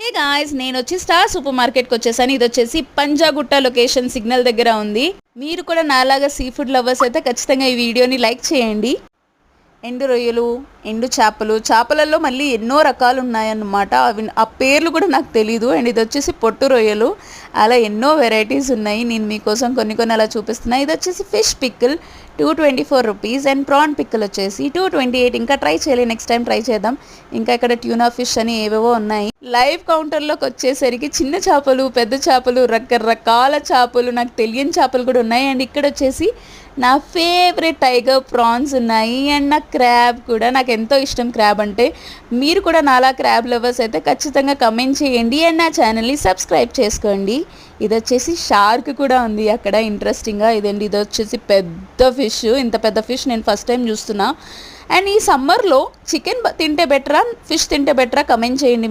Hey guys, నేను వచ్చి star super మార్కెట్కి వచ్చేసాను. ఇది వచ్చేసి పంజాగుట్ట లొకేషన్ సిగ్నల్ దగ్గర ఉంది. మీరు కూడా నాలాగా సీ ఫుడ్ లవర్స్ అయితే ఖచ్చితంగా ఈ వీడియోని లైక్ చేయండి. ఎండు రొయ్యలు, ఎండు చేపలు, చేపలలో మళ్ళీ ఎన్నో రకాలు ఉన్నాయన్నమాట. అవి ఆ పేర్లు కూడా నాకు తెలీదు. అండ్ ఇది వచ్చేసి పొట్టు రొయ్యలు, అలా ఎన్నో వెరైటీస్ ఉన్నాయి. నేను మీకోసం కొన్ని అలా చూపిస్తున్నాను. ఇది వచ్చేసి fish pickle 224 rupees and prawn pickle వచ్చేసి 228. ఇంకా ట్రై చేయలేదు, నెక్స్ట్ టైం ట్రై చేద్దాం. ఇంకా ఇక్కడ ట్యూనా ఫిష్ అని ఏవేవో ఉన్నాయి. లైవ్ కౌంటర్లోకి వచ్చేసరికి చిన్న చేపలు, పెద్ద చేపలు, రకరకాల చేపలు, నాకు తెలియని చేపలు కూడా ఉన్నాయి. అండ్ ఇక్కడ వచ్చేసి నా ఫేవరెట్ టైగర్ ప్రాన్స్ ఉన్నాయి. అండ్ నా క్రాబ్ కూడా, నాకు ఎంతో ఇష్టం క్రాబ్ అంటే. మీరు కూడా నాలా క్రాబ్ లవర్స్ అయితే ఖచ్చితంగా కమెంట్ చేయండి అండ్ నా ఛానల్ని సబ్స్క్రైబ్ చేసుకోండి. ఇది వచ్చేసి షార్క్ కూడా ఉంది అక్కడ ఇంట్రెస్టింగ్గా. ఇదండి, ఇది వచ్చేసి పెద్ద ఫిష్. ఇంత పెద్ద ఫిష్ నేను ఫస్ట్ టైం చూస్తున్నా. అండ్ ఈ సమ్మర్లో చికెన్ తింటే బెటరా, ఫిష్ తింటే బెటరా, కమెంట్ చేయండి.